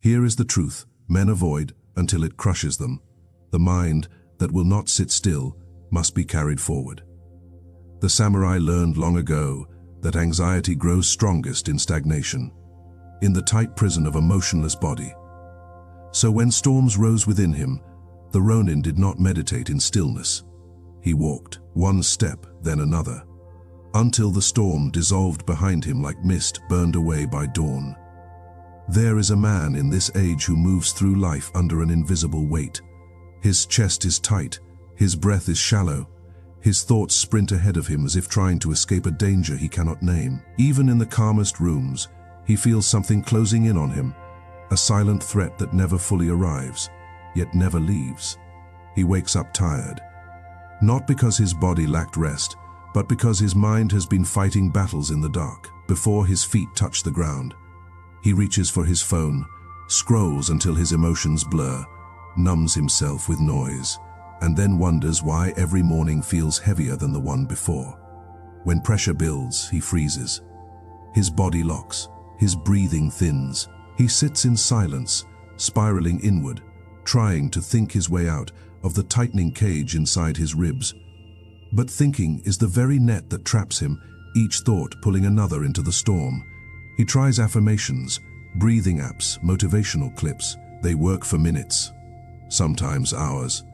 Here is the truth men avoid until it crushes them. The mind that will not sit still must be carried forward. The samurai learned long ago that anxiety grows strongest in stagnation, in the tight prison of a motionless body. So when storms rose within him, the Ronin did not meditate in stillness. He walked, one step, then another, until the storm dissolved behind him like mist burned away by dawn. There is a man in this age who moves through life under an invisible weight. His chest is tight, his breath is shallow, his thoughts sprint ahead of him as if trying to escape a danger he cannot name. Even in the calmest rooms, he feels something closing in on him, a silent threat that never fully arrives, yet never leaves. He wakes up tired, not because his body lacked rest, but because his mind has been fighting battles in the dark. Before his feet touch the ground, he reaches for his phone, scrolls until his emotions blur, numbs himself with noise, and then wonders why every morning feels heavier than the one before. When pressure builds, he freezes. His body locks, his breathing thins. He sits in silence, spiraling inward, trying to think his way out of the tightening cage inside his ribs. But thinking is the very net that traps him, each thought pulling another into the storm. He tries affirmations, breathing apps, motivational clips. They work for minutes, sometimes hours,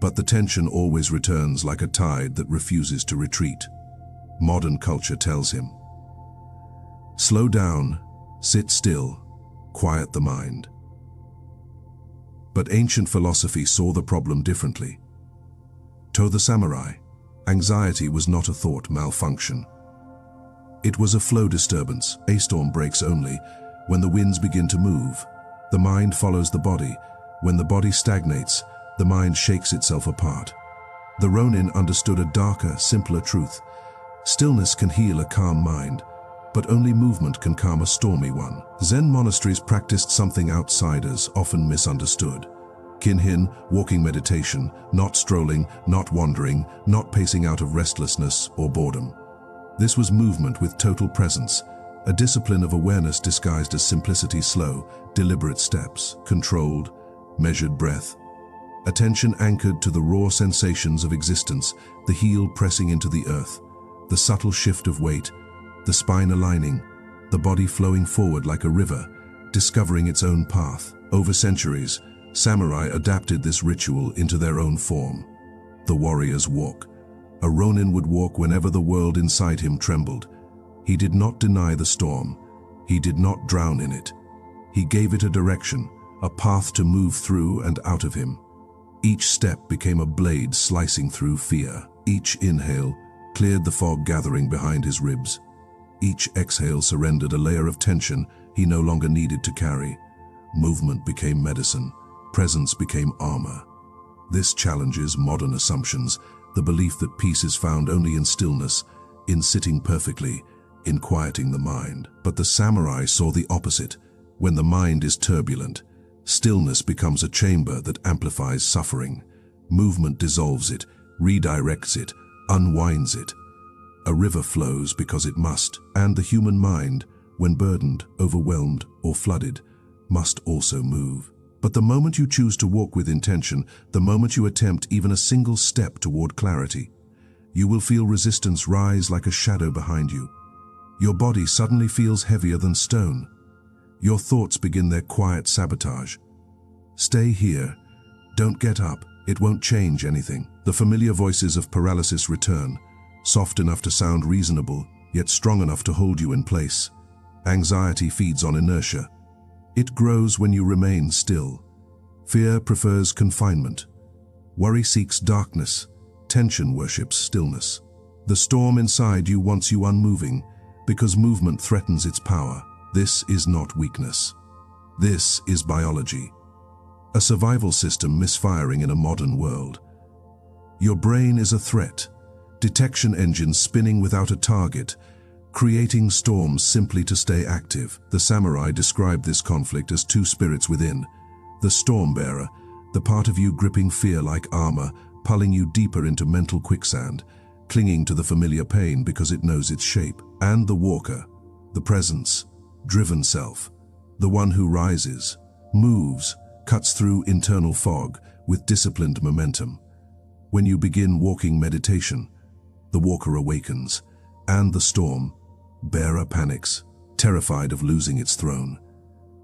but the tension always returns like a tide that refuses to retreat. Modern culture tells him, slow down, sit still, quiet the mind. But ancient philosophy saw the problem differently. To the samurai, anxiety was not a thought malfunction. It was a flow disturbance. A storm breaks only when the winds begin to move. The mind follows the body. When the body stagnates, the mind shakes itself apart. The Ronin understood a darker, simpler truth. Stillness can heal a calm mind, but only movement can calm a stormy one. Zen monasteries practiced something outsiders often misunderstood. Kinhin, walking meditation, not strolling, not wandering, not pacing out of restlessness or boredom. This was movement with total presence, a discipline of awareness disguised as simplicity, slow, deliberate steps, controlled, measured breath. Attention anchored to the raw sensations of existence, the heel pressing into the earth, the subtle shift of weight, the spine aligning, the body flowing forward like a river, discovering its own path. Over centuries, samurai adapted this ritual into their own form. The warrior's walk. A Ronin would walk whenever the world inside him trembled. He did not deny the storm. He did not drown in it. He gave it a direction, a path to move through and out of him. Each step became a blade slicing through fear. Each inhale cleared the fog gathering behind his ribs. Each exhale surrendered a layer of tension he no longer needed to carry. Movement became medicine. Presence became armor. This challenges modern assumptions, the belief that peace is found only in stillness, in sitting perfectly, in quieting the mind. But the samurai saw the opposite. When the mind is turbulent, stillness becomes a chamber that amplifies suffering. Movement dissolves it, redirects it, unwinds it. A river flows because it must, and the human mind, when burdened, overwhelmed, or flooded, must also move. But the moment you choose to walk with intention, the moment you attempt even a single step toward clarity, you will feel resistance rise like a shadow behind you. Your body suddenly feels heavier than stone. Your thoughts begin their quiet sabotage. Stay here. Don't get up. It won't change anything. The familiar voices of paralysis return, soft enough to sound reasonable, yet strong enough to hold you in place. Anxiety feeds on inertia. It grows when you remain still. Fear prefers confinement. Worry seeks darkness. Tension worships stillness. The storm inside you wants you unmoving, because movement threatens its power. This is not weakness. This is biology. A survival system misfiring in a modern world. Your brain is a threat. Detection engines spinning without a target, creating storms simply to stay active. The samurai described this conflict as two spirits within. The storm bearer, the part of you gripping fear like armor, pulling you deeper into mental quicksand, clinging to the familiar pain because it knows its shape. And the walker, the presence, driven self, the one who rises, moves, cuts through internal fog with disciplined momentum. When you begin walking meditation, the walker awakens, and the storm, bearer panics, terrified of losing its throne.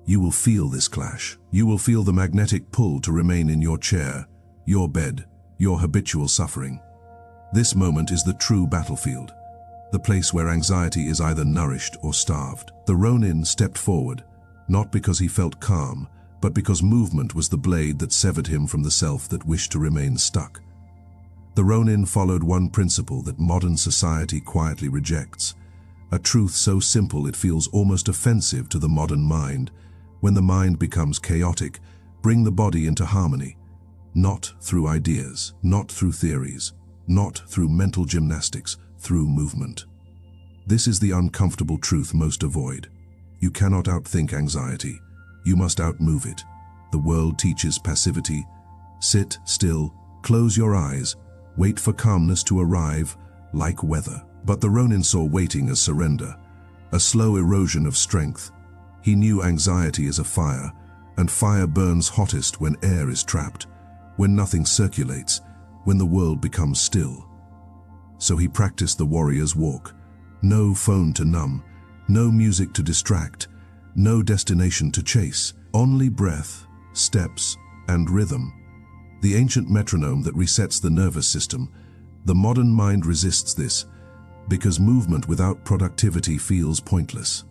You will feel this clash. You will feel the magnetic pull to remain in your chair, your bed, your habitual suffering. This moment is the true battlefield, the place where anxiety is either nourished or starved. The Ronin stepped forward, not because he felt calm, but because movement was the blade that severed him from the self that wished to remain stuck. The Ronin followed one principle that modern society quietly rejects, a truth so simple it feels almost offensive to the modern mind. When the mind becomes chaotic, bring the body into harmony, not through ideas, not through theories, not through mental gymnastics, through movement. This is the uncomfortable truth most avoid. You cannot outthink anxiety. You must outmove it. The world teaches passivity. Sit still, close your eyes, wait for calmness to arrive like weather. But the Ronin saw waiting as surrender, a slow erosion of strength. He knew anxiety is a fire, and fire burns hottest when air is trapped, when nothing circulates, when the world becomes still. So he practiced the warrior's walk. No phone to numb, no music to distract, no destination to chase, only breath, steps, and rhythm. The ancient metronome that resets the nervous system. The modern mind resists this, because movement without productivity feels pointless.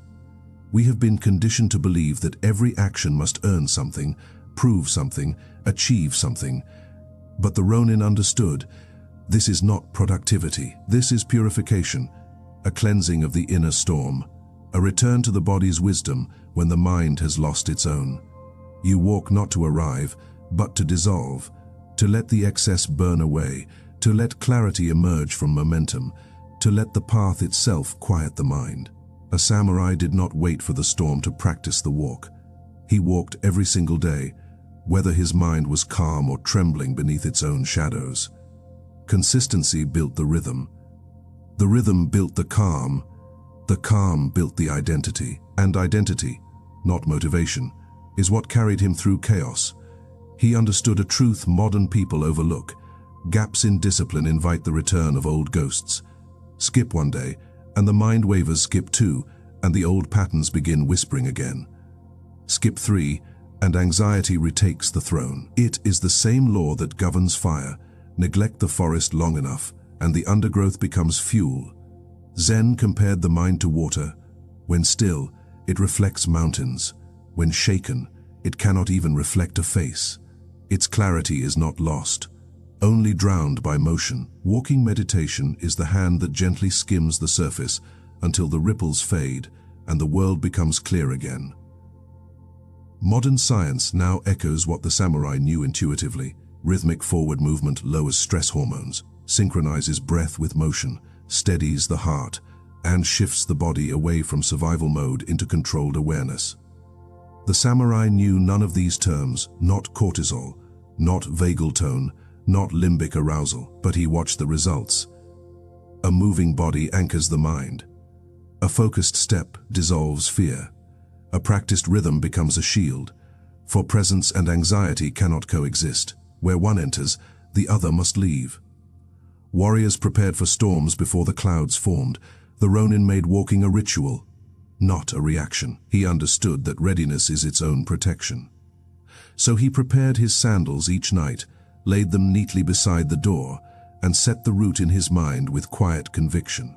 We have been conditioned to believe that every action must earn something, prove something, achieve something. But the Ronin understood, this is not productivity. This is purification, a cleansing of the inner storm, a return to the body's wisdom when the mind has lost its own. You walk not to arrive, but to dissolve, to let the excess burn away, to let clarity emerge from momentum, to let the path itself quiet the mind. A samurai did not wait for the storm to practice the walk. He walked every single day, whether his mind was calm or trembling beneath its own shadows. Consistency built the rhythm built the calm built the identity. And identity, not motivation, is what carried him through chaos. He understood a truth modern people overlook. Gaps in discipline invite the return of old ghosts. Skip one day, and the mind wavers. Skip two, and the old patterns begin whispering again. Skip three, and anxiety retakes the throne. It is the same law that governs fire. Neglect the forest long enough, and the undergrowth becomes fuel. Zen compared the mind to water. When still, it reflects mountains. When shaken, it cannot even reflect a face. Its clarity is not lost, only drowned by motion. Walking meditation is the hand that gently skims the surface until the ripples fade and the world becomes clear again. Modern science now echoes what the samurai knew intuitively. Rhythmic forward movement lowers stress hormones, synchronizes breath with motion, steadies the heart, and shifts the body away from survival mode into controlled awareness. The samurai knew none of these terms, not cortisol, not vagal tone, not limbic arousal, but he watched the results. A moving body anchors the mind. A focused step dissolves fear. A practiced rhythm becomes a shield, for presence and anxiety cannot coexist. Where one enters, the other must leave. Warriors prepared for storms before the clouds formed. The Ronin made walking a ritual, not a reaction. He understood that readiness is its own protection. So he prepared his sandals each night, laid them neatly beside the door, and set the route in his mind with quiet conviction.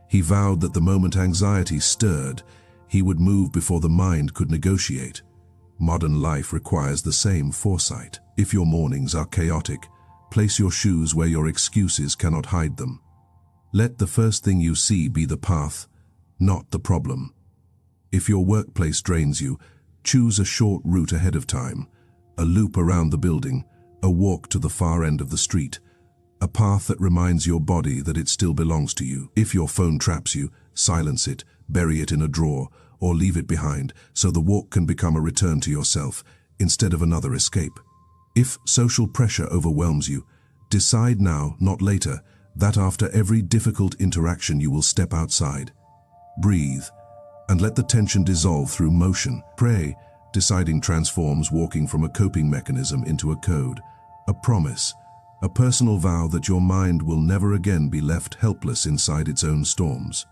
He vowed that the moment anxiety stirred, he would move before the mind could negotiate. Modern life requires the same foresight. If your mornings are chaotic, place your shoes where your excuses cannot hide them. Let the first thing you see be the path, not the problem. If your workplace drains you, choose a short route ahead of time, a loop around the building, a walk to the far end of the street, a path that reminds your body that it still belongs to you. If your phone traps you, silence it, bury it in a drawer, or leave it behind so the walk can become a return to yourself instead of another escape. If social pressure overwhelms you, decide now, not later, that after every difficult interaction you will step outside. Breathe, and let the tension dissolve through motion. Pray, Deciding transforms walking from a coping mechanism into a code, a promise, a personal vow that your mind will never again be left helpless inside its own storms.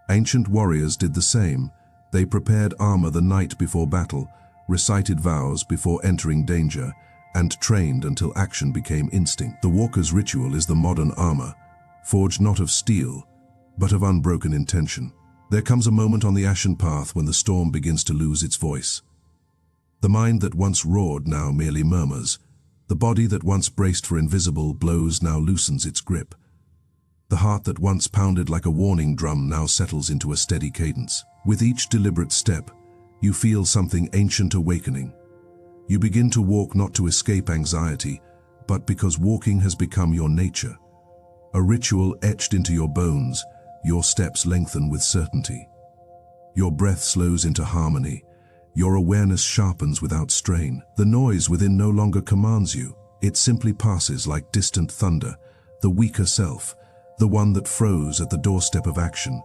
Ancient warriors did the same. They prepared armor the night before battle, recited vows before entering danger, and trained until action became instinct. The walker's ritual is the modern armor, forged not of steel, but of unbroken intention. There comes a moment on the Ashen path when the storm begins to lose its voice. The mind that once roared now merely murmurs. The body that once braced for invisible blows now loosens its grip. The heart that once pounded like a warning drum now settles into a steady cadence. With each deliberate step, you feel something ancient awakening. You begin to walk not to escape anxiety, but because walking has become your nature. A ritual etched into your bones, your steps lengthen with certainty. Your breath slows into harmony. Your awareness sharpens without strain. The noise within no longer commands you. It simply passes like distant thunder, the weaker self, the one that froze at the doorstep of action,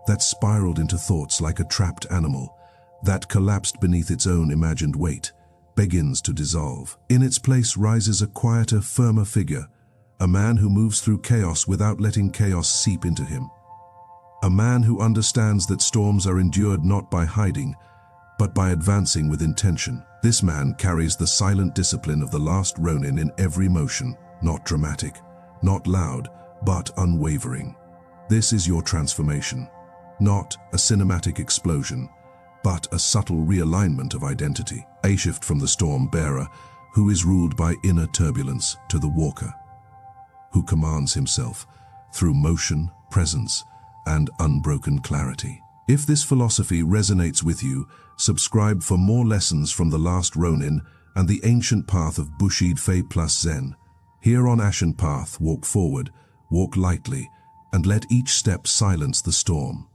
that spiraled into thoughts like a trapped animal, that collapsed beneath its own imagined weight, begins to dissolve. In its place rises a quieter, firmer figure, a man who moves through chaos without letting chaos seep into him. A man who understands that storms are endured not by hiding, but by advancing with intention. This man carries the silent discipline of the last Ronin in every motion, not dramatic, not loud, but unwavering. This is your transformation, not a cinematic explosion, but a subtle realignment of identity. A shift from the storm bearer, who is ruled by inner turbulence, to the walker, who commands himself through motion, presence, and unbroken clarity. If this philosophy resonates with you, subscribe for more lessons from the last Ronin and the ancient path of Bushido plus Zen. Here on Ashen Path, walk forward, walk lightly, and let each step silence the storm.